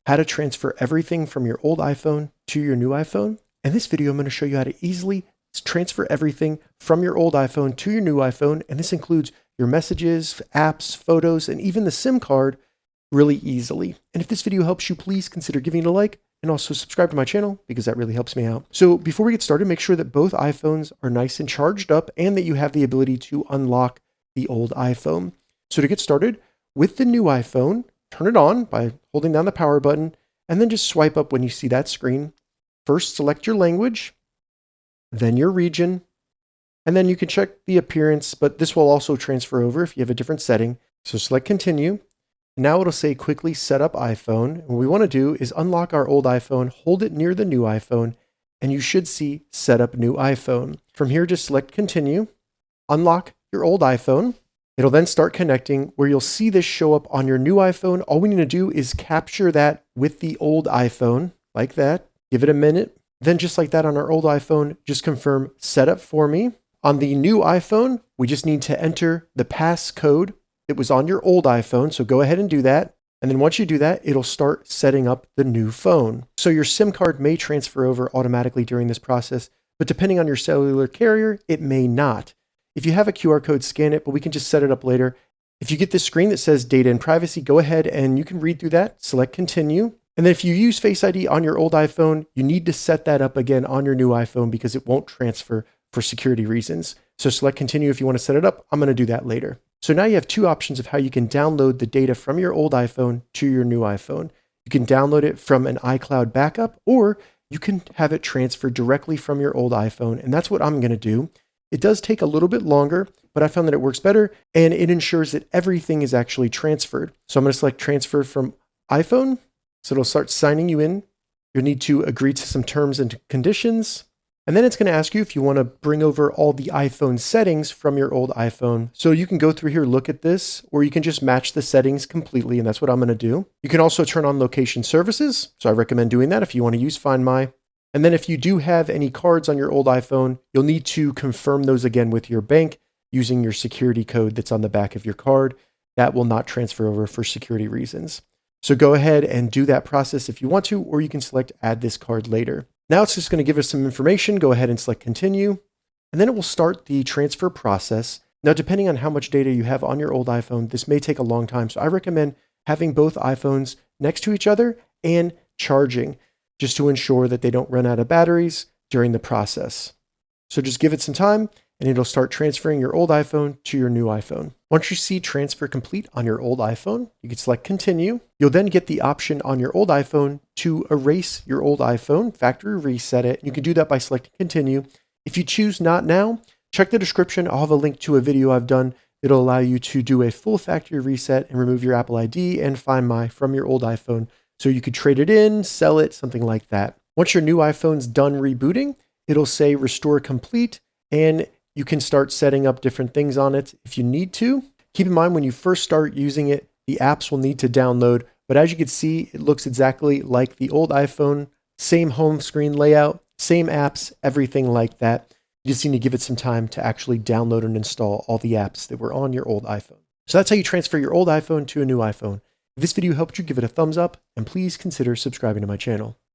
how to transfer everything from your old iPhone to your new iPhone. In this video, I'm going to show you how to easily transfer everything from your old iPhone to your new iPhone. And this includes your messages, apps, photos, and even the SIM card really easily. And if this video helps you, please consider giving it a like and also subscribe to my channel because that really helps me out. So before we get started, make sure that both iPhones are nice and charged up and that you have the ability to unlock the old iPhone. So to get started with the new iPhone, turn it on by holding down the power button and then just swipe up when you see that screen. First, select your language, then your region, and then you can check the appearance, but this will also transfer over if you have a different setting. So select continue. Now it'll say quickly set up iPhone. And what we want to do is unlock our old iPhone, hold it near the new iPhone, and you should see set up new iPhone. From here, just select continue, unlock your old iPhone. It'll then start connecting where you'll see this show up on your new iPhone. All we need to do is capture that with the old iPhone like that. Give it a minute. Then just like that on our old iPhone, just confirm setup for me. On the new iPhone, we just need to enter the passcode that was on your old iPhone. So go ahead and do that. And then once you do that, it'll start setting up the new phone. So your SIM card may transfer over automatically during this process, but depending on your cellular carrier, it may not. If you have a QR code, scan it, but we can just set it up later. If you get this screen that says data and privacy, go ahead and you can read through that, select continue. And then if you use Face ID on your old iPhone, you need to set that up again on your new iPhone because it won't transfer for security reasons. So select continue if you want to set it up. I'm going to do that later. So now you have two options of how you can download the data from your old iPhone to your new iPhone. You can download it from an iCloud backup, or you can have it transferred directly from your old iPhone. And that's what I'm going to do. It does take a little bit longer, but I found that it works better and it ensures that everything is actually transferred. So I'm going to select transfer from iPhone. So it'll start signing you in. You'll need to agree to some terms and conditions. And then it's going to ask you if you want to bring over all the iPhone settings from your old iPhone. So you can go through here, look at this, or you can just match the settings completely. And that's what I'm going to do. You can also turn on location services. So I recommend doing that if you want to use Find My. And then if you do have any cards on your old iPhone, you'll need to confirm those again with your bank using your security code that's on the back of your card. That will not transfer over for security reasons. So go ahead and do that process if you want to, or you can select add this card later. Now it's just going to give us some information. Go ahead and select continue, and then it will start the transfer process. Now, depending on how much data you have on your old iPhone, this may take a long time. So I recommend having both iPhones next to each other and charging just to ensure that they don't run out of batteries during the process. So just give it some time and it'll start transferring your old iPhone to your new iPhone. Once you see transfer complete on your old iPhone, you can select continue. You'll then get the option on your old iPhone to erase your old iPhone, factory reset it. You can do that by selecting continue. If you choose not now, check the description. I'll have a link to a video I've done. It'll allow you to do a full factory reset and remove your Apple ID and Find My from your old iPhone. So you could trade it in, sell it, something like that. Once your new iPhone's done rebooting, it'll say restore complete, and you can start setting up different things on it if you need to. Keep in mind when you first start using it, the apps will need to download, but as you can see, it looks exactly like the old iPhone, same home screen layout, same apps, everything like that. You just need to give it some time to actually download and install all the apps that were on your old iPhone. So that's how you transfer your old iPhone to a new iPhone. If this video helped you, give it a thumbs up and please consider subscribing to my channel.